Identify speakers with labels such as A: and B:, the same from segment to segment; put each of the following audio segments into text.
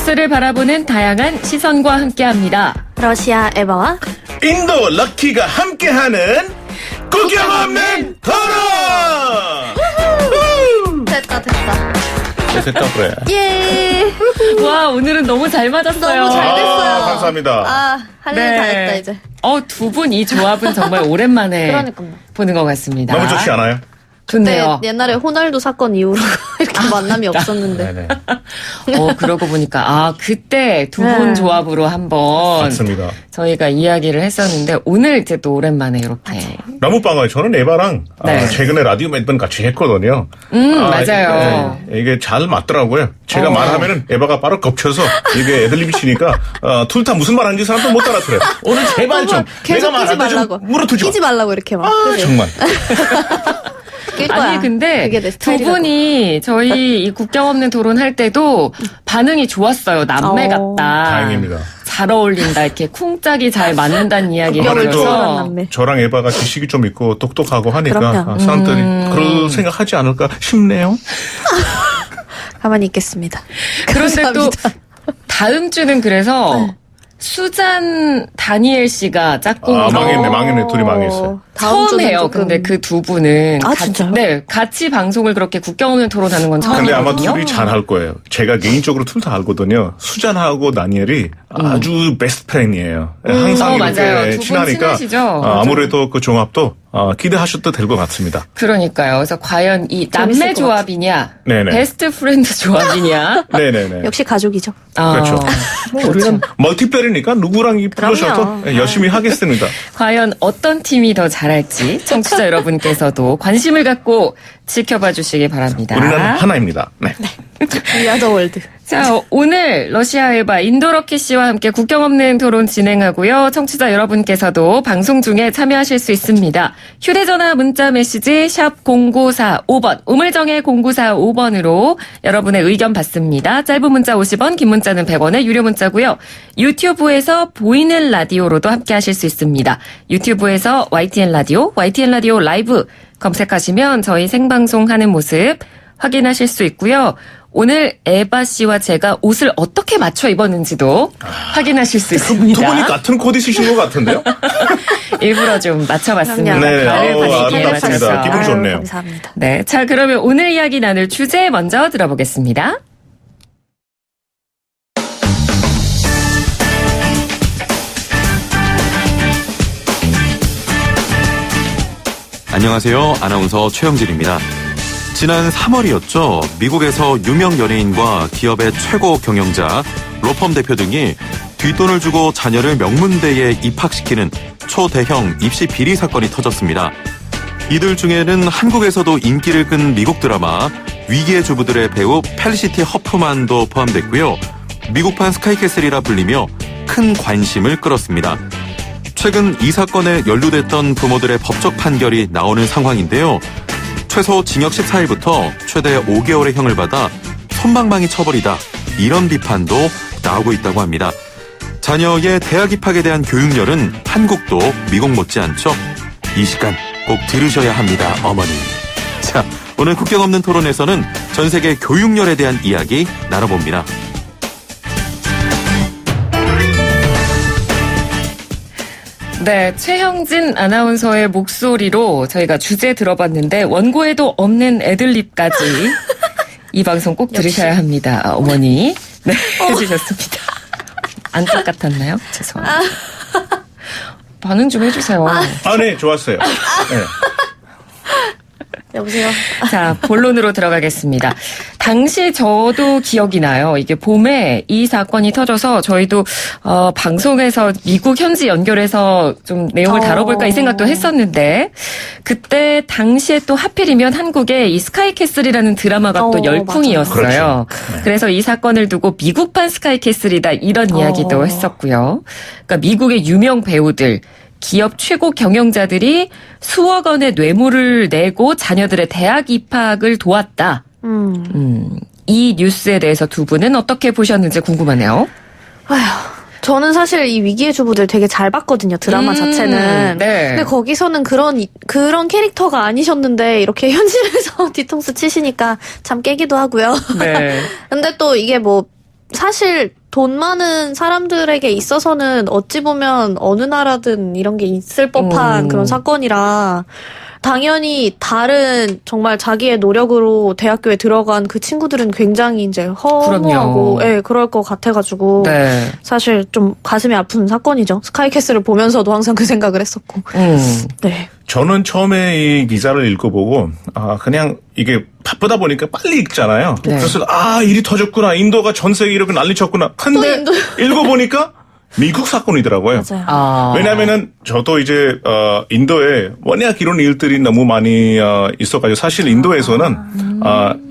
A: 뉴스를 바라보는 다양한 시선과 함께합니다.
B: 러시아 에바와
C: 인도 럭키가 함께하는 구경 없는 토론!
B: 됐다.
C: 됐다 그래.
B: 예.
A: 와, 오늘은 너무 잘 맞았어요.
B: 너무 잘 됐어요.
C: 감사합니다.
B: 할 일 다 했다 이제.
A: 두 분 이 조합은 정말 오랜만에
B: 그러니까요.
A: 보는 것 같습니다.
C: 너무 좋지 않아요?
A: 좋네요.
B: 옛날에 호날두 사건 이후로 이렇게 만남이 없었는데.
C: 네네.
A: 그러고 보니까 그때 두 분
B: 네.
A: 조합으로 한번
C: 맞습니다.
A: 저희가 이야기를 했었는데 오늘 이제 또 오랜만에 이렇게.
C: 너무 반가워요. 저는 에바랑
A: 네.
C: 최근에 라디오 몇 번 같이 했거든요.
A: 맞아요.
C: 이게 잘 맞더라고요. 제가 말하면은 에바가 바로 겹쳐서 이게 애들립이 치니까 둘 다 무슨 말 하는지 사람도 못 알아들어요. 오늘 제발 좀
B: 계속
C: 내가
B: 끼지
C: 말할 때좀
B: 말라고.
C: 물어두지 마.
B: 끼지 말라고 이렇게 막. 그지?
C: 정말.
B: 낄 거야.
A: 아니 근데
B: 그게 내
A: 두
B: 스타일이라고.
A: 분이 저희 이 국경 없는 토론 할 때도 반응이 좋았어요. 남매 같다.
C: 다행입니다.
A: 잘 어울린다. 이렇게 쿵짝이 잘 맞는다는 이야기를
B: 국경을
C: 아무래도
B: 초월한
A: 들어서
B: 남매.
C: 저랑 에바가 지식이 좀 있고 똑똑하고 하니까
B: 그럼요.
C: 사람들이 그럴 생각하지 않을까 싶네요.
B: 가만히 있겠습니다.
A: 그런데 또
B: 감사합니다.
A: 다음 주는 그래서 수잔 다니엘 씨가 짝꿍으로
C: 망했네. 둘이 망했어요.
B: 다음
A: 처음
B: 주는
A: 해요.
B: 조금-
A: 근데 그 두 분은
B: 아, 진짜요?
A: 네, 같이 방송을 그렇게 국경 없는 토론하는 건
C: 근데 아마
A: 처음이거든요.
C: 둘이 잘할 거예요. 제가 개인적으로 둘 다 알거든요. 수잔하고 다니엘이 아주 베스트 프렌이에요. 항상 이렇게
A: 맞아요. 두분
C: 친하니까
A: 친하시죠?
C: 아무래도 그 종합도 기대하셔도 될 것 같습니다.
A: 그러니까요. 그래서 과연 이 남매
B: 재밌을 것
A: 조합이냐,
C: 네네.
A: 베스트 프렌드 조합이냐.
C: 네네네.
B: 역시 가족이죠.
C: 그렇죠. 우리는 멀티플레이니까 누구랑 불러셔도
B: 그럼요.
C: 열심히 하겠습니다.
A: 과연 어떤 팀이 더 잘할지 청취자 여러분께서도 관심을 갖고 지켜봐 주시기 바랍니다.
C: 우리는 하나입니다. 네.
B: 위아더 월드.
A: 자, 오늘 러시아 에바 인도러키 씨와 함께 국경 없는 토론 진행하고요. 청취자 여러분께서도 방송 중에 참여하실 수 있습니다. 휴대전화 문자 메시지 샵 0945번, 우물정의 0945번으로 여러분의 의견 받습니다. 짧은 문자 50원, 긴 문자는 100원의 유료 문자고요. 유튜브에서 보이는 라디오로도 함께 하실 수 있습니다. 유튜브에서 YTN 라디오, YTN 라디오 라이브 검색하시면 저희 생방송하는 모습 확인하실 수 있고요. 오늘 에바 씨와 제가 옷을 어떻게 맞춰 입었는지도 확인하실 수 있습니다.
C: 두 분이 같은 코디 쓰신 것 같은데요?
A: 일부러 좀 맞춰봤습니다.
C: 네,
A: 가을 분위기에
C: 아름답습니다.
A: 맞춰서.
C: 기분 좋네요.
B: 감사합니다.
A: 네, 자 그러면 오늘 이야기 나눌 주제 먼저 들어보겠습니다.
D: 안녕하세요. 아나운서 최영진입니다. 지난 3월이었죠. 미국에서 유명 연예인과 기업의 최고 경영자, 로펌 대표 등이 뒷돈을 주고 자녀를 명문대에 입학시키는 초대형 입시 비리 사건이 터졌습니다. 이들 중에는 한국에서도 인기를 끈 미국 드라마 위기의 주부들의 배우 펠리시티 허프만도 포함됐고요. 미국판 스카이캐슬이라 불리며 큰 관심을 끌었습니다. 최근 이 사건에 연루됐던 부모들의 법적 판결이 나오는 상황인데요. 최소 징역 14일부터 최대 5개월의 형을 받아 솜방망이 처벌이다. 이런 비판도 나오고 있다고 합니다. 자녀의 대학 입학에 대한 교육열은 한국도 미국 못지않죠. 이 시간 꼭 들으셔야 합니다, 어머니. 자, 오늘 국경 없는 토론에서는 전 세계 교육열에 대한 이야기 나눠봅니다.
A: 네, 최형진 아나운서의 목소리로 저희가 주제 들어봤는데 원고에도 없는 애들립까지 이 방송 꼭 들으셔야 합니다. 어머니. 네, 해주셨습니다. 안 똑같았나요? 죄송합니다. 반응 좀 해주세요.
C: 네, 좋았어요. 네.
B: 여보세요.
A: 자, 본론으로 들어가겠습니다. 당시 저도 기억이 나요. 이게 봄에 이 사건이 터져서 저희도 방송에서 미국 현지 연결해서 좀 내용을 다뤄볼까 이 생각도 했었는데 그때 당시에 또 하필이면 한국에 이 스카이캐슬이라는 드라마가 또 열풍이었어요.
C: 그렇죠.
A: 그래서 이 사건을 두고 미국판 스카이캐슬이다 이런 이야기도 했었고요. 그러니까 미국의 유명 배우들 기업 최고 경영자들이 수억 원의 뇌물을 내고 자녀들의 대학 입학을 도왔다. 이 뉴스에 대해서 두 분은 어떻게 보셨는지 궁금하네요.
B: 아휴, 저는 사실 이 위기의 주부들 되게 잘 봤거든요, 드라마 자체는.
A: 네.
B: 근데 거기서는 그런 캐릭터가 아니셨는데, 이렇게 현실에서 뒤통수 치시니까 참 깨기도 하고요.
A: 네.
B: 근데 또 이게 뭐, 사실 돈 많은 사람들에게 있어서는 어찌 보면 어느 나라든 이런 게 있을 법한 그런 사건이라 당연히 다른 정말 자기의 노력으로 대학교에 들어간 그 친구들은 굉장히 이제 허무하고 예, 그럴 것 같아가지고
A: 네.
B: 사실 좀 가슴이 아픈 사건이죠. 스카이캐슬을 보면서도 항상 그 생각을 했었고. 네.
C: 저는 처음에 이 기사를 읽어보고 그냥 이게 바쁘다 보니까 빨리 읽잖아요.
A: 네.
C: 그래서 일이 터졌구나. 인도가 전 세계 이렇게 난리쳤구나. 근데 읽어보니까 미국 사건이더라고요.
B: 맞아요.
C: 왜냐면은 저도 이제 인도에 워낙 이런 일들이 너무 많이 있어가지고 사실 인도에서는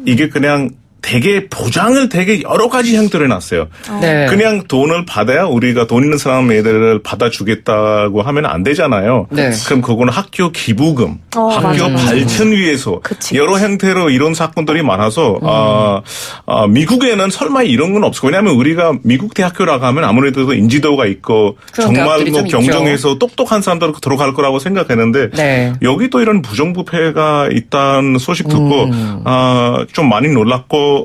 C: 이게 그냥 되게 보장을 되게 여러 가지 형태로 해놨어요.
A: 네.
C: 그냥 돈을 받아야 우리가 돈 있는 사람 애들을 받아주겠다고 하면 안 되잖아요.
A: 네.
C: 그럼 그거는 학교 기부금, 학교
B: 맞아요.
C: 발전 위해서
B: 그치.
C: 여러 형태로 이런 사건들이 많아서 미국에는 설마 이런 건 없고 왜냐하면 우리가 미국 대학교라고 하면 아무래도 인지도가 있고
A: 그런
C: 정말
A: 대학들이
C: 뭐
A: 좀 있죠.
C: 경쟁해서 똑똑한 사람들 들어갈 거라고 생각했는데
A: 네.
C: 여기도 이런 부정부패가 있다는 소식 듣고 좀 많이 놀랐고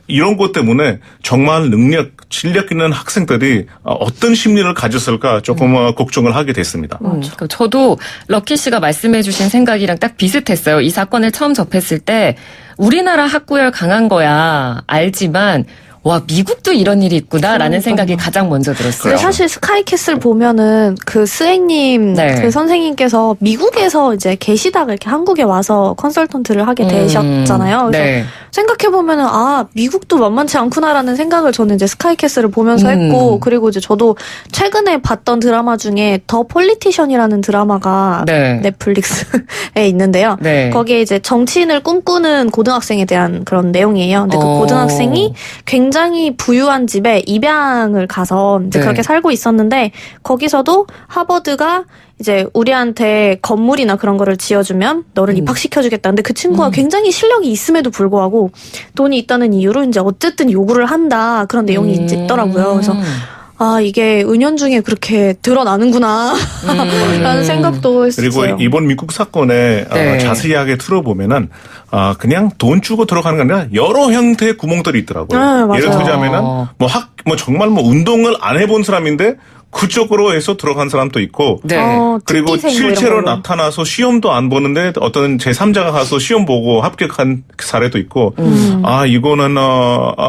C: 이런 것 때문에 정말 능력, 실력 있는 학생들이 어떤 심리를 가졌을까 조금 걱정을 하게 됐습니다.
A: 그럼 저도 럭키 씨가 말씀해 주신 생각이랑 딱 비슷했어요. 이 사건을 처음 접했을 때 우리나라 학구열 강한 거야 알지만 와 미국도 이런 일이 있구나라는 생각이 가장 먼저 들었어요.
B: 근데 사실 스카이캐슬 보면은 그 스앵님
A: 네.
B: 그 선생님께서 미국에서 이제 계시다가 이렇게 한국에 와서 컨설턴트를 하게 되셨잖아요. 그래서
A: 네.
B: 생각해보면은 미국도 만만치 않구나라는 생각을 저는 이제 스카이캐슬을 보면서 했고 그리고 이제 저도 최근에 봤던 드라마 중에 더 폴리티션이라는 드라마가
A: 네.
B: 넷플릭스에 있는데요.
A: 네.
B: 거기에 이제 정치인을 꿈꾸는 고등학생에 대한 그런 내용이에요. 근데 그 고등학생이 굉장히 부유한 집에 입양을 가서 이제
A: 네.
B: 그렇게 살고 있었는데 거기서도 하버드가 이제 우리한테 건물이나 그런 거를 지어주면 너를 입학시켜주겠다. 근데 그 친구가 굉장히 실력이 있음에도 불구하고 돈이 있다는 이유로 이제 어쨌든 요구를 한다. 그런 내용이 이제 있더라고요. 그래서 이게 은연중에 그렇게 드러나는구나. 라는 생각도 했어요.
C: 그리고 이번 미국 사건에
A: 네.
C: 자세하게 들어보면은 그냥 돈 주고 들어가는 게 아니라 여러 형태의 구멍들이 있더라고요.
B: 맞아요.
C: 예를 들자면은 정말 운동을 안 해본 사람인데 그쪽으로 해서 들어간 사람도 있고
A: 네.
C: 그리고
B: 특기생 뭐 이런
C: 실제로
B: 걸로.
C: 나타나서 시험도 안 보는데 어떤 제3자가 가서 시험 보고 합격한 사례도 있고 이거는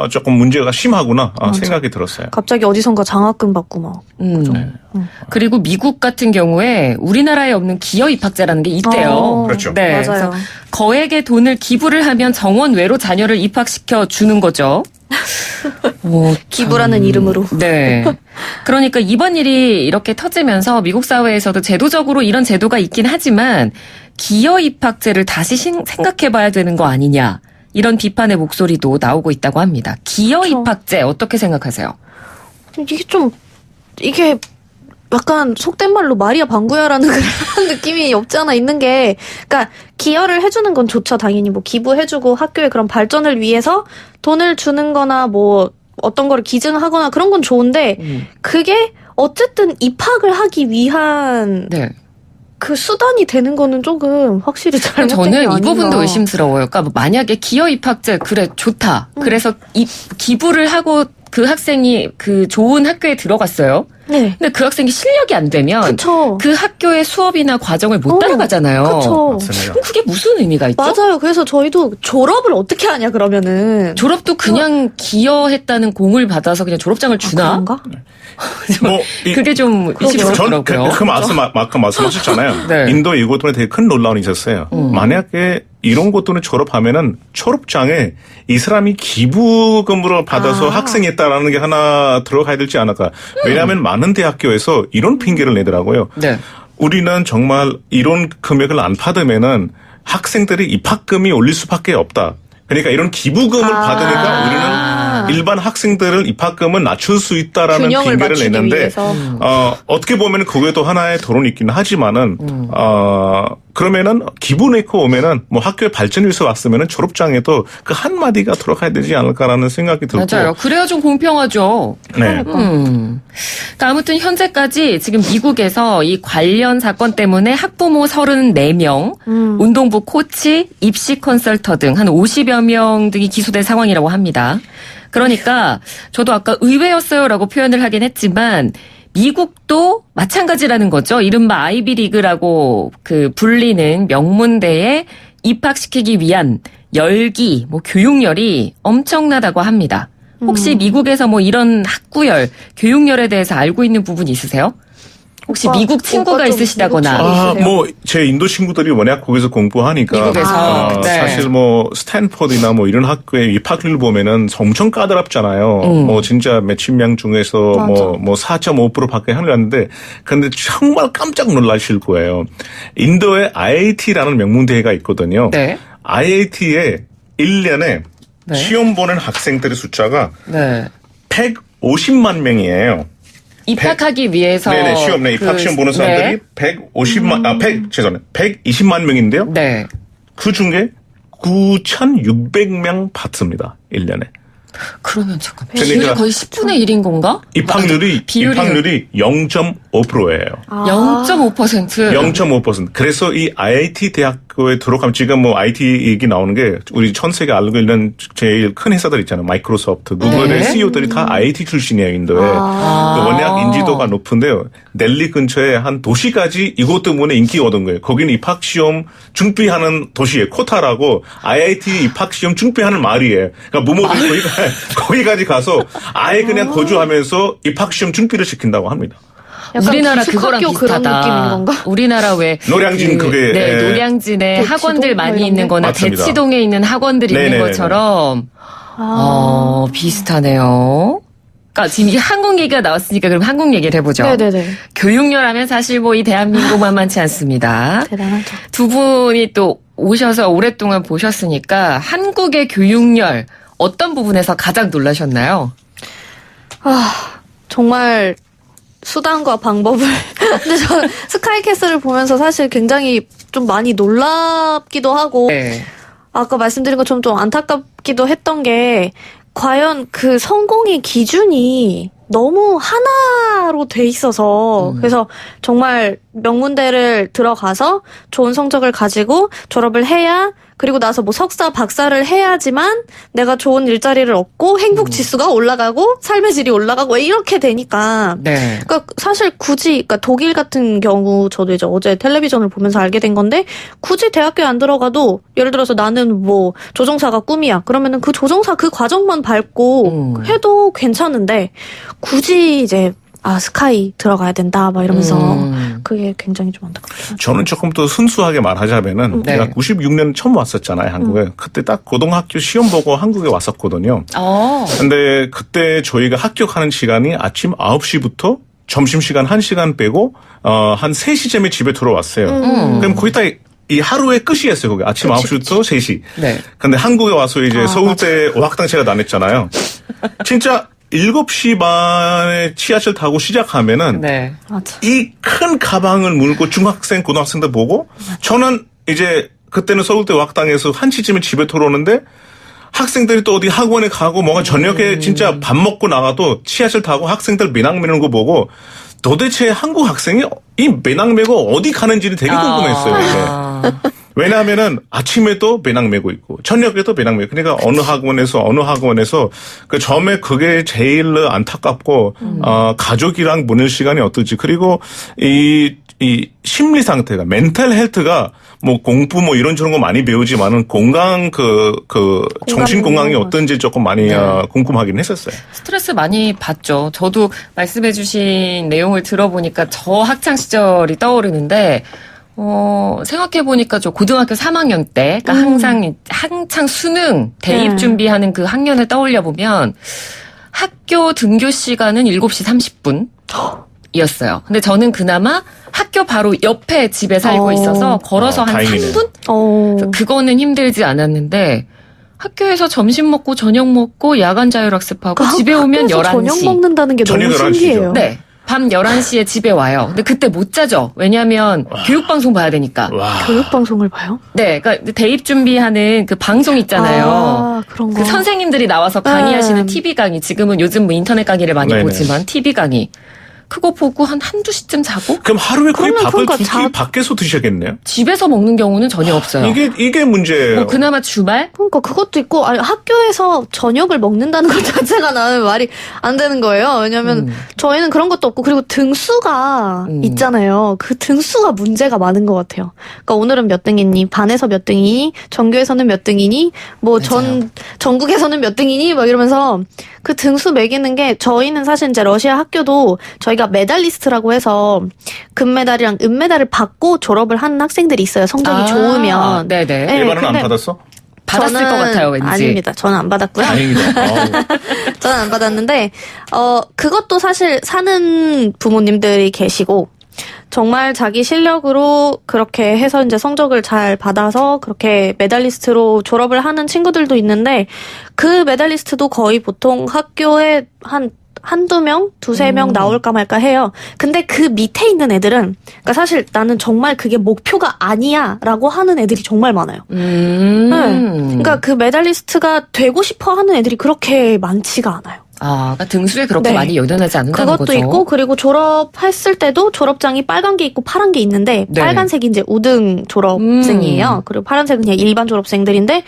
C: 조금 문제가 심하구나 생각이 들었어요.
B: 갑자기 어디선가 장학금 받고 막.
A: 그리고 미국 같은 경우에 우리나라에 없는 기여 입학제라는 게 있대요.
C: 그렇죠.
A: 네.
B: 맞아요.
A: 그래서 거액의 돈을 기부를 하면 정원 외로 자녀를 입학시켜 주는 거죠.
B: 기부라는 이름으로.
A: 네. 그러니까 이번 일이 이렇게 터지면서 미국 사회에서도 제도적으로 이런 제도가 있긴 하지만 기여 입학제를 다시 생각해봐야 되는 거 아니냐. 이런 비판의 목소리도 나오고 있다고 합니다. 기여
B: 그렇죠.
A: 입학제 어떻게 생각하세요?
B: 이게 약간 속된 말로 마리아 방구야라는 그런 느낌이 없지 않아 있는 게, 그러니까 기여를 해주는 건 좋죠. 당연히 뭐 기부해주고 학교의 그런 발전을 위해서 돈을 주는 거나 뭐 어떤 거를 기증하거나 그런 건 좋은데 그게 어쨌든 입학을 하기 위한
A: 네.
B: 그 수단이 되는 거는 조금 확실히 잘못된 게
A: 저는
B: 아닌가.
A: 이 부분도 의심스러워요. 그러니까 뭐 만약에 기여 입학제 그래 좋다. 그래서 기부를 하고 그 학생이 그 좋은 학교에 들어갔어요.
B: 네.
A: 근데 그 학생이 실력이 안 되면
B: 그쵸.
A: 그 학교의 수업이나 과정을 못 따라가잖아요.
B: 그쵸.
C: 맞습니다.
A: 그럼 그게 무슨 의미가 있죠?
B: 맞아요. 그래서 저희도 졸업을 어떻게 하냐 그러면은.
A: 졸업도 그냥 기여했다는 공을 받아서 그냥 졸업장을 주나?
B: 그런가?
A: 그게 좀 의심스럽더라고요.
C: 그 아까 말씀하셨잖아요.
A: 네.
C: 인도 이것 때문에 되게 큰 논란이 있었어요. 만약에 이런 것들은 졸업하면은 졸업장에 이 사람이 기부금으로 받아서 학생했다라는 게 하나 들어가야 될지 않을까. 왜냐하면 많은 대학교에서 이런 핑계를 내더라고요.
A: 네.
C: 우리는 정말 이런 금액을 안 받으면은 학생들이 입학금이 올릴 수밖에 없다. 그러니까 이런 기부금을 받으니까 우리는 일반 학생들을 입학금은 낮출 수 있다라는
B: 균형을
C: 핑계를
B: 맞추기
C: 내는데
B: 위해서.
C: 어떻게 보면 그게도 하나의 토론이 있긴 하지만은 그러면은 기부 내고 오면은 뭐 학교에 발전을 위해서 왔으면은 졸업장에도 그 한마디가 들어가야 되지 않을까라는 생각이 들고.
A: 맞아요. 그래야 좀 공평하죠.
C: 네.
A: 그러니까 아무튼 현재까지 지금 미국에서 이 관련 사건 때문에 학부모 34명, 운동부 코치, 입시 컨설터 등 한 50여 명 등이 기소된 상황이라고 합니다. 그러니까 저도 아까 의외였어요라고 표현을 하긴 했지만 미국도 마찬가지라는 거죠. 이른바 아이비리그라고 그 불리는 명문대에 입학시키기 위한 열기, 교육열이 엄청나다고 합니다. 혹시 미국에서 이런 학구열, 교육열에 대해서 알고 있는 부분 있으세요? 혹시 미국 친구가 있으시다거나.
C: 제 인도 친구들이 워낙 거기서 공부하니까.
A: 미국에서. 네.
C: 사실 스탠포드나 이런 학교의 입학률 보면은 엄청 까다롭잖아요. 진짜 몇십 명 중에서 4.5%밖에 하는데, 근데 정말 깜짝 놀라실 거예요. 인도에 IIT라는 명문대회가 있거든요.
A: 네.
C: IIT에 1년에
A: 네.
C: 시험 보는 학생들의 숫자가
A: 네.
C: 150만 명이에요.
A: 입학하기 위해서.
C: 네네, 입학 시험 보는 사람들이 120만 명인데요.
A: 네.
C: 그 중에 9,600명 받습니다. 1년에.
A: 그러면 잠깐만.
C: 그러니까
A: 비율이 거의 10분의 1인 건가?
C: 입학률이 0.5%예요.
A: 0.5%.
C: 0.5%. 그래서 이 IIT 대학교에 들어가면 지금 IT 얘기 나오는 게 우리 전 세계 알고 있는 제일 큰 회사들 있잖아요. 마이크로소프트, 구글의 CEO들이 다 IIT 출신이에요, 인도에. 워낙 인지도가 높은데요. 델리 근처에 한 도시까지 이것 때문에 인기가 얻은 거예요. 거기는 입학시험 준비하는 도시예요. 코타라고 IIT 입학시험 준비하는 마을이에요. 그러니까 부모들이 거기까지 가서 아예 그냥 거주하면서 입학시험 준비를 시킨다고 합니다.
A: 우리나라 그거랑 비슷하다.
B: 그런 느낌인 건가?
A: 우리나라 왜
C: 노량진 그게
A: 노량진에
B: 대치동?
A: 학원들 많이 있는 거나
C: 맞습니다.
A: 대치동에 있는 학원들이 있는
C: 네네네네.
A: 것처럼 비슷하네요. 그러니까 지금 이게 한국 얘기가 나왔으니까 그럼 한국 얘기를 해보죠.
B: 네네네.
A: 교육열 하면 사실 이 대한민국 만만치 않습니다.
B: 대단하죠.
A: 두 분이 또 오셔서 오랫동안 보셨으니까 한국의 교육열 어떤 부분에서 가장 놀라셨나요?
B: 정말 수단과 방법을. 근데 저 스카이캐슬을 보면서 사실 굉장히 좀 많이 놀랍기도 하고
A: 네.
B: 아까 말씀드린 것처럼 좀 안타깝기도 했던 게 과연 그 성공의 기준이 너무 하나로 돼 있어서 그래서 정말 명문대를 들어가서 좋은 성적을 가지고 졸업을 해야 그리고 나서 석사, 박사를 해야지만 내가 좋은 일자리를 얻고 행복 지수가 올라가고 삶의 질이 올라가고 이렇게 되니까
A: 네.
B: 그러니까 사실 굳이 독일 같은 경우 저도 이제 어제 텔레비전을 보면서 알게 된 건데 굳이 대학교에 안 들어가도 예를 들어서 나는 조종사가 꿈이야. 그러면은 그 조종사 그 과정만 밟고 해도 괜찮은데 굳이 이제 스카이 들어가야 된다 이러면서 그게 굉장히 좀 안타깝죠.
C: 저는 조금 더 순수하게 말하자면은
A: 네.
C: 제가 96년 처음 왔었잖아요, 한국에. 그때 딱 고등학교 시험 보고 한국에 왔었거든요. 근데 그때 저희가 합격하는 시간이 아침 9시부터 점심시간 1시간 빼고 한 3시쯤에 집에 들어왔어요. 그럼 거의 다 이 하루의 끝이었어요, 거기. 아침 9시부터 3시.
A: 네.
C: 근데 한국에 와서 이제 서울대 어학당체가 다녔잖아요. 진짜 7시 반에 지하철 타고 시작하면은
A: 네.
B: 맞아.
C: 이 큰 가방을 물고 중학생, 고등학생들 보고 저는 이제 그때는 서울대 어학당에서 1시쯤에 집에 돌아오는데 학생들이 또 어디 학원에 가고 저녁에 진짜 밥 먹고 나가도 지하철 타고 학생들 배낭 메는 거 보고 도대체 한국 학생이 이 배낭 메고 어디 가는지는 되게 궁금했어요. 이게. 왜냐하면은 아침에도 배낭 메고 있고 저녁에도 배낭 메고 그러니까 어느 학원에서 그 처음에 그게 제일 안타깝고 가족이랑 보낼 시간이 어떨지 그리고 이 심리 상태가 멘탈 헬스가 공부 이런 저런 거 많이 배우지만은 건강 정신 건강이 어떤지 조금 많이 궁금하긴 했었어요.
A: 스트레스 많이 받죠. 저도 말씀해주신 내용을 들어보니까 저 학창 시절이 떠오르는데. 생각해보니까 저 고등학교 3학년 때, 그러니까 한창 수능 대입 준비하는 그 학년을 떠올려보면 학교 등교 시간은 7시 30분. 이었어요. 근데 저는 그나마 학교 바로 옆에 집에 살고 있어서 걸어서 한
C: 다행이네.
A: 3분? 그거는 힘들지 않았는데 학교에서 점심 먹고 저녁 먹고 야간 자율학습하고 집에 오면 11시.
B: 저녁 먹는다는 게 너무
C: 저녁 11시 죠.
B: 신기해요.
A: 네. 밤 11시에 집에 와요. 근데 그때 못 자죠. 왜냐하면 교육방송 봐야 되니까.
B: 교육방송을 봐요?
A: 네. 그러니까 대입 준비하는 그 방송 있잖아요.
B: 그런 거.
A: 그 선생님들이 나와서 강의하시는 TV 강의. 지금은 요즘 인터넷 강의를 많이
C: 네네.
A: 보지만 TV 강의. 그거 보고 한두 시쯤 자고
C: 그럼 하루에 거의
B: 그러면
C: 밥을
B: 그러니까
C: 두 끼 밖에서 드셔야겠네요.
A: 집에서 먹는 경우는 전혀 없어요.
C: 이게 문제예요.
A: 뭐 그나마 주말?
B: 그러니까 그것도 있고 아니 학교에서 저녁을 먹는다는 것 자체가 나는 말이 안 되는 거예요. 왜냐면 저희는 그런 것도 없고 그리고 등수가 있잖아요. 그 등수가 문제가 많은 것 같아요. 그러니까 오늘은 몇 등이니, 반에서 몇 등이니, 전교에서는 몇 등이니, 뭐 전국에서는 몇 등이니, 막 이러면서 그 등수 매기는 게 저희는 사실 이제 러시아 학교도 저희가 메달리스트라고 해서 금메달이랑 은메달을 받고 졸업을 하는 학생들이 있어요. 성적이 좋으면.
A: 네네.
B: 네,
C: 일반은 안
B: 근데
C: 받았어?
A: 받았을 것 같아요, 왠지.
B: 아닙니다. 저는 안 받았고요.
C: 다행이다.
B: 저는 안 받았는데, 그것도 사실 사는 부모님들이 계시고, 정말 자기 실력으로 그렇게 해서 이제 성적을 잘 받아서 그렇게 메달리스트로 졸업을 하는 친구들도 있는데, 그 메달리스트도 거의 보통 학교에 한두 명, 두세 명 나올까 말까 해요. 근데 그 밑에 있는 애들은, 그러니까 사실 나는 정말 그게 목표가 아니야 라고 하는 애들이 정말 많아요. 네. 그러니까 그 메달리스트가 되고 싶어 하는 애들이 그렇게 많지가 않아요.
A: 아, 그러니까 등수에 그렇게
B: 네.
A: 많이 연연하지 않는다는
B: 그것도
A: 거죠.
B: 있고, 그리고 졸업했을 때도 졸업장이 빨간 게 있고 파란 게 있는데,
A: 네.
B: 빨간색이 이제 우등 졸업생이에요. 그리고 파란색은 그냥 일반 졸업생들인데,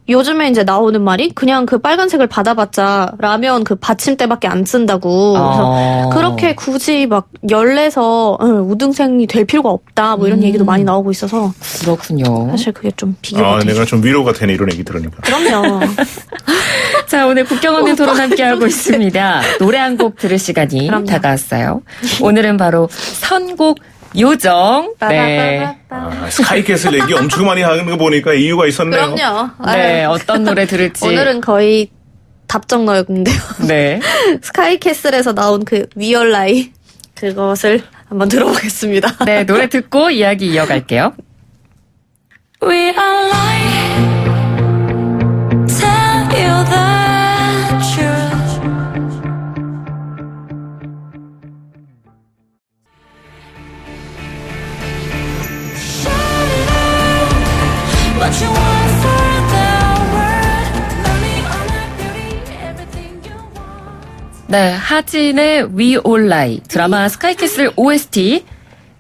B: 요즘에 이제 나오는 말이 그냥 그 빨간색을 받아봤자 라면 그 받침대밖에 안 쓴다고. 그래서 그렇게 굳이 막 열내서 우등생이 될 필요가 없다. 뭐 이런 얘기도 많이 나오고 있어서
A: 그렇군요.
B: 사실 그게 좀 비교가 되죠.
C: 내가 좀 위로가 되네 이런 얘기 들으니까.
B: 그럼요.
A: 자, 오늘 국경 없는 토론 함께하고 있습니다. 노래 한 곡 들을 시간이
B: 그럼요.
A: 다가왔어요. 오늘은 바로 선곡 요정. 네.
C: 스카이캐슬 얘기 엄청 많이 하는 거 보니까 이유가 있었네요.
B: 그럼요.
A: 네, 어떤 노래 들을지.
B: 오늘은 거의 답정 너였는데요.
A: 네.
B: 스카이캐슬에서 나온 그 위얼라이 그것을 한번 들어보겠습니다.
A: 네, 노래 듣고 이야기 이어갈게요.
E: We are lying. Tell you the truth. Shout it out. What you want for the world. Let me all that beauty, everything you want.
A: 네, 하진의 We All Lie 드라마 스카이캐슬 OST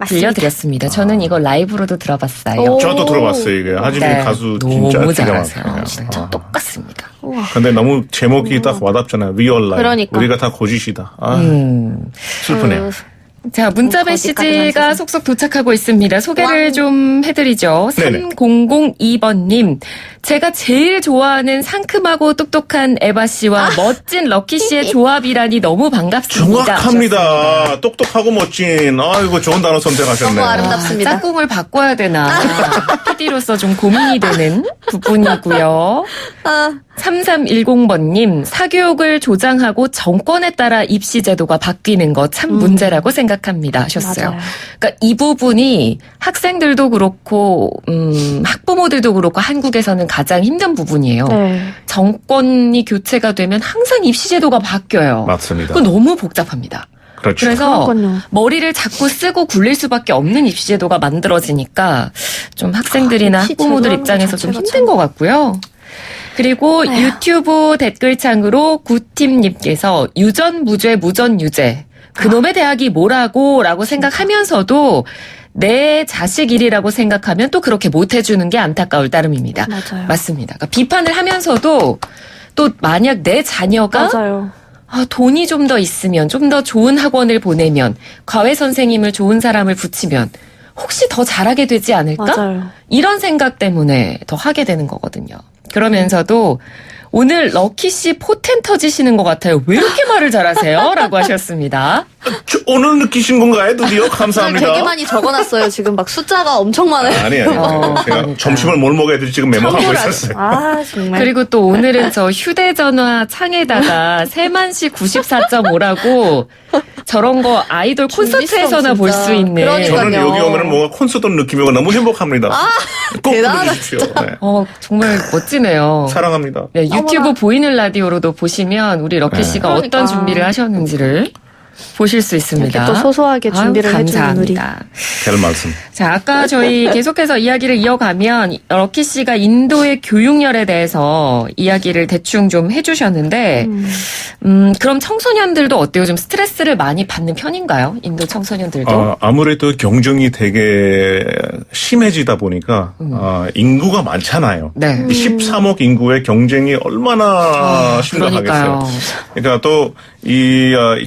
A: 들려드렸습니다. 저는 이거 라이브로도 들어봤어요.
B: 오.
C: 저도 들어봤어요. 이게 하진이
A: 네,
C: 가수 진짜
A: 너무
C: 기가
A: 잘하세요.
C: 막혀요.
A: 진짜 똑같습니다.
C: 근데 너무 제목이 딱 와닿잖아요. We all lie.
B: 그러니까.
C: 우리가 다 거짓이다. 슬프네요.
A: 자, 문자
B: 거기까지만
A: 메시지가
B: 쓰세요.
A: 속속 도착하고 있습니다. 소개를
B: 왕.
A: 좀 해드리죠.
C: 네네.
A: 3002번님. 제가 제일 좋아하는 상큼하고 똑똑한 에바 씨와 멋진 럭키 씨의 조합이라니 너무 반갑습니다.
C: 정확합니다. 똑똑하고 멋진. 아이고 좋은 단어 선택하셨네.
B: 너무 아름답습니다.
A: 짝꿍을 바꿔야 되나. PD로서 좀 고민이 되는 부분이고요. 3310번님, 사교육을 조장하고 정권에 따라 입시 제도가 바뀌는 거 참 문제라고 생각합니다. 하셨어요.
B: 맞아요.
A: 그러니까 이 부분이 학생들도 그렇고, 학부모들도 그렇고 한국에서는 가장 힘든 부분이에요.
B: 네.
A: 정권이 교체가 되면 항상 입시 제도가 바뀌어요.
C: 맞습니다.
A: 그거 너무 복잡합니다.
C: 그렇죠.
A: 그래서
B: 그러니까요.
A: 머리를 자꾸 쓰고 굴릴 수밖에 없는 입시 제도가 만들어지니까 좀 학생들이나
B: 입시
A: 학부모들
B: 제도라는
A: 입장에서 좀
B: 자체가
A: 힘든
B: 참.
A: 것 같고요. 그리고 유튜브 댓글창으로 구팀님께서 유전무죄 무전유죄 그놈의 대학이 뭐라고 라고 생각하면서도 내 자식 일이라고 생각하면 또 그렇게 못해주는 게 안타까울 따름입니다.
B: 맞아요.
A: 맞습니다. 그러니까 비판을 하면서도 또 만약 내 자녀가
B: 맞아요.
A: 돈이 좀 더 있으면, 좀 더 좋은 학원을 보내면, 과외 선생님을 좋은 사람을 붙이면, 혹시 더 잘하게 되지 않을까?
B: 맞아요.
A: 이런 생각 때문에 더 하게 되는 거거든요. 그러면서도, 오늘 럭키 씨 포텐 터지시는 것 같아요. 왜 이렇게 말을 잘하세요? 라고 하셨습니다.
C: 오늘 느끼신 건가요? 드디어 감사합니다.
B: 되게 많이 적어놨어요. 지금 막 숫자가 엄청 많아요.
C: 아니에요. 제가
A: 그러니까.
C: 점심을 뭘 먹어야 될지 지금 메모하고 있었어요.
B: 아, 정말.
A: 그리고 또 오늘은 저 휴대전화 창에다가 세만시 94.5라고 저런 거 아이돌 콘서트에서나
B: 준비성
A: 볼
B: 진짜.
A: 수 있는.
B: 그러니까요.
C: 저는 여기 오면 뭔가 콘서트 느낌이고 너무 행복합니다. 꼭
B: 대단하다,
C: 불러주십시오. 네.
A: 정말 멋지네요.
C: 사랑합니다.
A: 네, 유튜브 보이는 라디오로도 보시면 우리 럭키 씨가
B: 그러니까.
A: 어떤 준비를 하셨는지를 보실 수 있습니다.
B: 이렇게 또 소소하게 준비를 해주는 우리.
A: 감사합니다.
C: 별 말씀.
A: 자, 아까 저희 계속해서 이야기를 이어가면 럭키 씨가 인도의 교육열에 대해서 이야기를 대충 좀 해주셨는데, 그럼 청소년들도 어때요? 좀 스트레스를 많이 받는 편인가요? 인도 청소년들도?
C: 아무래도 경쟁이 되게 심해지다 보니까 인구가 많잖아요.
A: 네.
C: 이 13억 인구의 경쟁이 얼마나 심각하겠어요.
A: 그러니까요.
C: 그러니까 또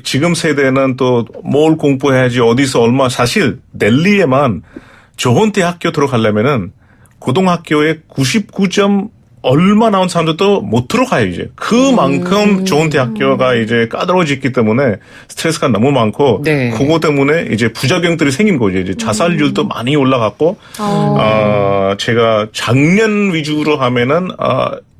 C: 지금 세대는 또 뭘 공부해야지 어디서 얼마 사실 델리에만 좋은 대학교 들어가려면은 고등학교에 99점 얼마 나온 사람들도 못 들어가요, 이제. 그만큼 좋은 대학교가 이제 까다로워졌기 때문에 스트레스가 너무 많고,
A: 네.
C: 그거 때문에 이제 부작용들이 생긴 거죠. 이제 자살률도 많이 올라갔고, 제가 작년 위주로 하면은,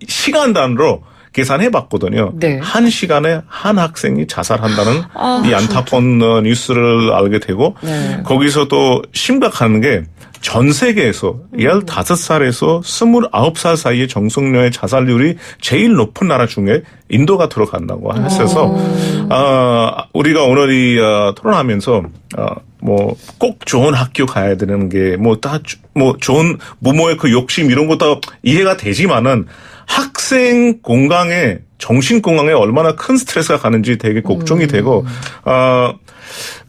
C: 시간단으로 계산해 봤거든요.
A: 네.
C: 한 시간에 한 학생이 자살한다는 이 안타까운 뉴스를 알게 되고,
A: 네.
C: 거기서 또 심각한 게, 전 세계에서 15살에서 29살 사이의 정성녀의 자살률이 제일 높은 나라 중에 인도가 들어간다고 했어서, 우리가 오늘 이 토론하면서, 꼭 좋은 학교 가야 되는 게, 좋은 부모의 그 욕심 이런 것도 이해가 되지만은 학생 건강에, 정신 건강에 얼마나 큰 스트레스가 가는지 되게 걱정이 되고,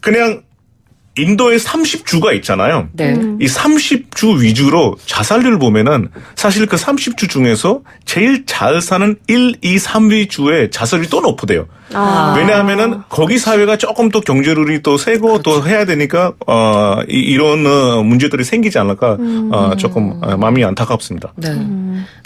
C: 그냥 인도에 30주가 있잖아요.
A: 네.
C: 이 30주 위주로 자살률을 보면은 사실 그 30주 중에서 제일 잘 사는 1, 2, 3위 주에 자살률이 또 높대요. 왜냐하면은 거기 사회가 조금 또 경제력이 또 세고 또 해야 되니까 이런 문제들이 생기지 않을까 조금 마음이 안타깝습니다.
A: 네.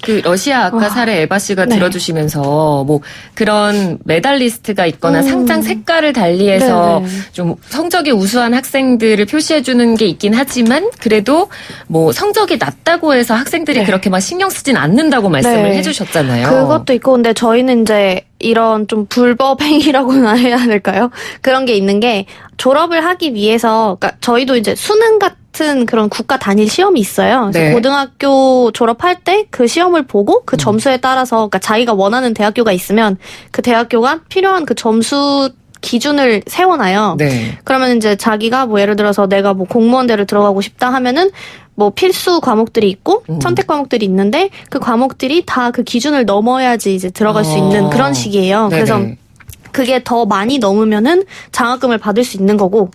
A: 그 러시아 아까 사례 에바 씨가
B: 네.
A: 들어주시면서 뭐 그런 메달리스트가 있거나 상장 색깔을 달리해서
B: 네네.
A: 좀 성적이 우수한 학생들을 표시해 주는 게 있긴 하지만 그래도 뭐 성적이 낮다고 해서 학생들이
B: 네.
A: 그렇게 막 신경 쓰진 않는다고 말씀을
B: 네.
A: 해주셨잖아요.
B: 그것도 있고, 근데 저희는 이제 이런 좀 불법 행위라고나 해야 될까요? 그런 게 있는 게 졸업을 하기 위해서, 그러니까 저희도 이제 수능 같은 그런 국가 단일 시험이 있어요. 그래서
A: 네.
B: 고등학교 졸업할 때 그 시험을 보고 그 점수에 따라서, 그러니까 자기가 원하는 대학교가 있으면 그 대학교가 필요한 그 점수 기준을 세워놔요.
A: 네.
B: 그러면 이제 자기가 뭐 예를 들어서 내가 뭐 공무원대를 들어가고 싶다 하면은 뭐 필수 과목들이 있고 선택 과목들이 있는데 그 과목들이 다 그 기준을 넘어야지 이제 들어갈 수 있는 그런 식이에요.
A: 네네.
B: 그래서 그게 더 많이 넘으면은 장학금을 받을 수 있는 거고,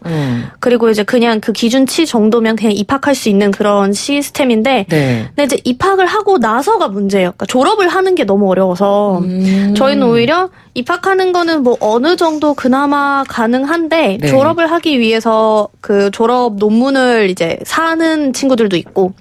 B: 그리고 이제 그냥 그 기준치 정도면 그냥 입학할 수 있는 그런 시스템인데,
A: 네.
B: 근데 이제 입학을 하고 나서가 문제예요. 그러니까 졸업을 하는 게 너무 어려워서 저희는 오히려 입학하는 거는 뭐 어느 정도 그나마 가능한데
A: 네.
B: 졸업을 하기 위해서 그 졸업 논문을 이제 사는 친구들도 있고.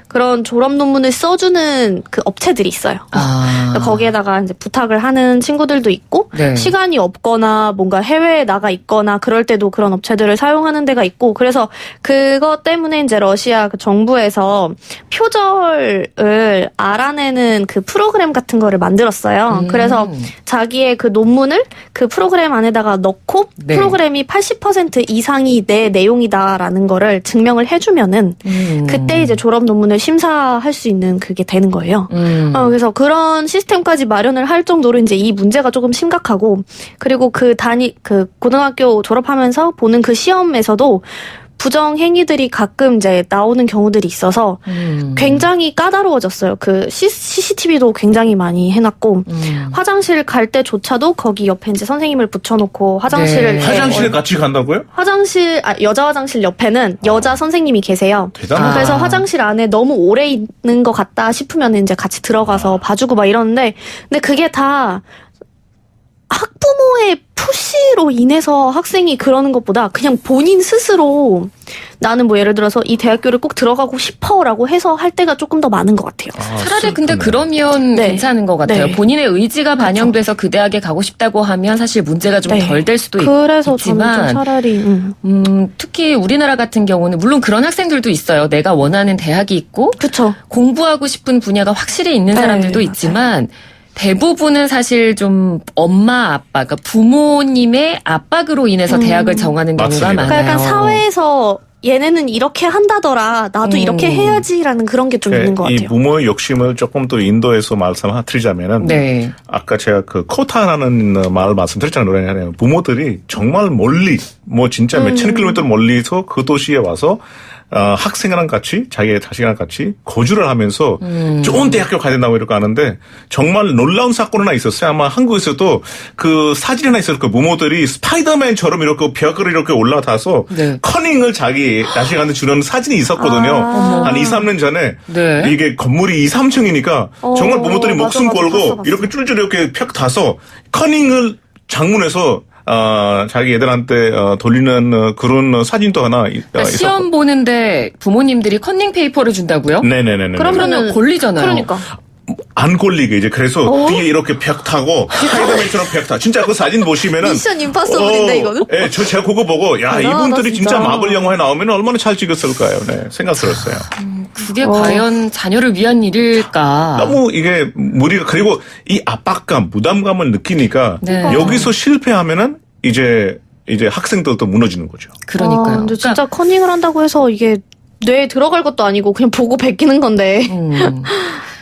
B: 그런 졸업 논문을 써주는 그 업체들이 있어요. 그러니까 거기에다가 이제 부탁을 하는 친구들도 있고,
A: 네.
B: 시간이 없거나 뭔가 해외에 나가 있거나 그럴 때도 그런 업체들을 사용하는 데가 있고, 그래서 그것 때문에 이제 러시아 그 정부에서 표절을 알아내는 그 프로그램 같은 거를 만들었어요. 그래서 자기의 그 논문을 그 프로그램 안에다가 넣고
A: 네.
B: 프로그램이 80% 이상이 내 내용이다라는 거를 증명을 해주면은 그때 이제 졸업 논문을 심사할 수 있는 그게 되는 거예요. 그래서 그런 시스템까지 마련을 할 정도로 이제 이 문제가 조금 심각하고, 그리고 그 고등학교 졸업하면서 보는 그 시험에서도 부정 행위들이 가끔 이제 나오는 경우들이 있어서 굉장히 까다로워졌어요. 그 CCTV도 굉장히 많이 해놨고, 화장실 갈 때조차도 거기 옆에 이제 선생님을 붙여놓고 화장실을
A: 네.
C: 화장실에 같이 간다고요?
B: 여자 화장실 옆에는 여자 선생님이 계세요.
C: 대단하다.
B: 그래서 화장실 안에 너무 오래 있는 것 같다 싶으면 이제 같이 들어가서 봐주고 막 이러는데, 근데 그게 다 학부모의 푸시로 인해서 학생이 그러는 것보다 그냥 본인 스스로 나는 뭐 예를 들어서 이 대학교를 꼭 들어가고 싶어라고 해서 할 때가 조금 더 많은 것 같아요.
A: 차라리 근데 그러면
B: 네.
A: 괜찮은 것 같아요.
B: 네.
A: 본인의 의지가 반영돼서 그 대학에 가고 싶다고 하면 사실 문제가 좀
B: 네.
A: 덜 될 수도
B: 그래서
A: 있지만
B: 저는 좀 차라리
A: 특히 우리나라 같은 경우는 물론 그런 학생들도 있어요. 내가 원하는 대학이 있고
B: 그쵸.
A: 공부하고 싶은 분야가 확실히 있는
B: 네,
A: 사람들도
B: 맞아요.
A: 있지만 대부분은 사실 좀 엄마 아빠, 그러니까 부모님의 압박으로 인해서 대학을 정하는 경우가
C: 맞습니다.
A: 많아요.
B: 그러니까 약간 사회에서 얘네는 이렇게 한다더라. 나도 이렇게 해야지라는 그런 게 좀 있는 것
C: 이
B: 같아요.
C: 부모의 욕심을 조금 더 인도해서 말씀드리자면은
A: 네.
C: 아까 제가 그 코타라는 말을 말씀드렸잖아요. 부모들이 정말 멀리 뭐 진짜 몇천 킬로미터 멀리서 그 도시에 와서 학생이랑 같이 자기의 자식이랑 같이 거주를 하면서 좋은 대학교 가야 된다고 이렇게 하는데 정말 놀라운 사건 하나 있었어요. 아마 한국에서도 그 사진 하나 있었을 거예요. 부모들이 스파이더맨처럼 이렇게 벽을 이렇게 올라타서
A: 네.
C: 커닝을 자기 자식한테 주는 사진이 있었거든요. 한 2, 3년 전에
A: 네.
C: 이게 건물이 2, 3층이니까 정말 부모들이
B: 맞아,
C: 목숨
B: 맞아.
C: 걸고
B: 봤어.
C: 이렇게 쫄쫄 이렇게 펴 타서 커닝을 장문해서 자기 애들한테 돌리는 그런 사진도 하나
A: 그러니까 시험 보는데 부모님들이 컨닝 페이퍼를 준다고요?
C: 네네네네.
A: 그러면 걸리잖아요.
B: 그러니까.
C: 안 걸리게 이제 그래서 뒤에 이렇게 벽 타고 스파이더맨처럼 벽 타. 진짜 그 사진 보시면은
B: 미션 임파서블인데, 이거는?
C: 예, 제가 그거 보고 야
B: 대단하다,
C: 이분들이 진짜
B: 진짜.
C: 마블 영화에 나오면 얼마나 잘 찍었을까요? 네, 생각스러웠어요.
A: 그게 과연 자녀를 위한 일일까?
C: 너무 이게 무리가 그리고 이 압박감, 부담감을 느끼니까
A: 네.
C: 여기서 실패하면은 이제 학생들도 무너지는 거죠.
A: 그러니까요.
B: 근데 진짜 커닝을 한다고 해서 이게 뇌에 들어갈 것도 아니고 그냥 보고 베끼는 건데.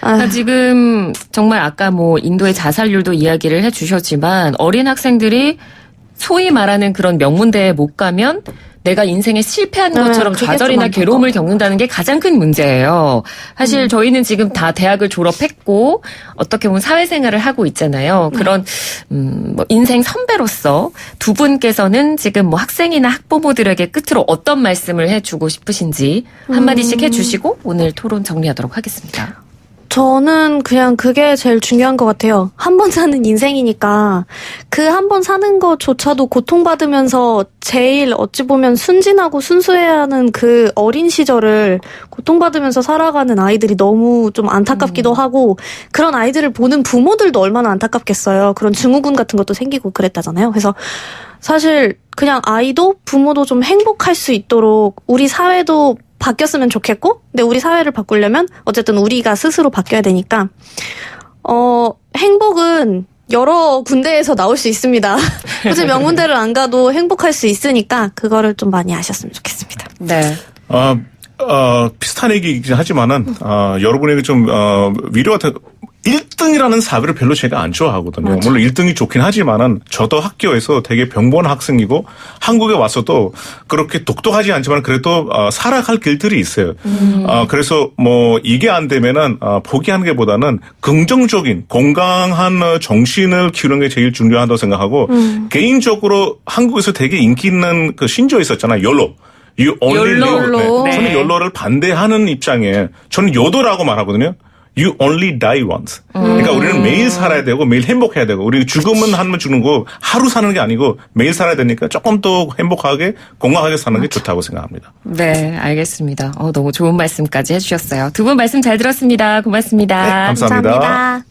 A: 그러니까 지금 정말 아까 뭐 인도의 자살률도 이야기를 해주셨지만 어린 학생들이 소위 말하는 그런 명문대에 못 가면 내가 인생에 실패한
B: 네,
A: 것처럼
B: 그게
A: 좌절이나
B: 좀
A: 괴로움을 겪는다는 게 가장 큰 문제예요. 사실 저희는 지금 다 대학을 졸업했고 어떻게 보면 사회생활을 하고 있잖아요. 그런 뭐 인생 선배로서 두 분께서는 지금 뭐 학생이나 학부모들에게 끝으로 어떤 말씀을 해주고 싶으신지 한마디씩 해주시고 오늘 토론 정리하도록 하겠습니다.
B: 저는 그냥 그게 제일 중요한 것 같아요. 한 번 사는 인생이니까 그 한 번 사는 것조차도 고통받으면서 제일 어찌 보면 순진하고 순수해야 하는 그 어린 시절을 고통받으면서 살아가는 아이들이 너무 좀 안타깝기도 하고 그런 아이들을 보는 부모들도 얼마나 안타깝겠어요. 그런 증후군 같은 것도 생기고 그랬다잖아요. 그래서 사실 그냥 아이도 부모도 좀 행복할 수 있도록 우리 사회도 바뀌었으면 좋겠고, 근데 우리 사회를 바꾸려면 어쨌든 우리가 스스로 바뀌어야 되니까 행복은 여러 군데에서 나올 수 있습니다. 굳이 명문대를 안 가도 행복할 수 있으니까 그거를 좀 많이 아셨으면 좋겠습니다.
A: 네.
C: 비슷한 얘기이긴 하지만은 여러분에게 좀 위로가 1등이라는 사회를 별로 제가 안 좋아하거든요. 물론 1등이 좋긴 하지만은 저도 학교에서 되게 병본 학생이고 한국에 와서도 그렇게 똑똑하지 않지만 그래도 살아갈 길들이 있어요. 그래서 뭐 이게 안 되면은 포기하는 게 보다는 긍정적인 건강한 정신을 키우는 게 제일 중요하다고 생각하고 개인적으로 한국에서 되게 인기 있는 그 신조 있었잖아요. YOLO. You only
A: YOLO.
C: live.
A: 네.
C: 저는 YOLO를 반대하는 입장이에요. 저는 요도라고 말하거든요. You only die once. 그러니까 우리는 매일 살아야 되고 매일 행복해야 되고 우리 죽으면 한번 죽는 거 하루 사는 게 아니고 매일 살아야 되니까 조금 더 행복하게 건강하게 사는 게 좋다고 생각합니다.
A: 네, 알겠습니다. 너무 좋은 말씀까지 해주셨어요. 두 분 말씀 잘 들었습니다. 고맙습니다.
C: 네, 감사합니다.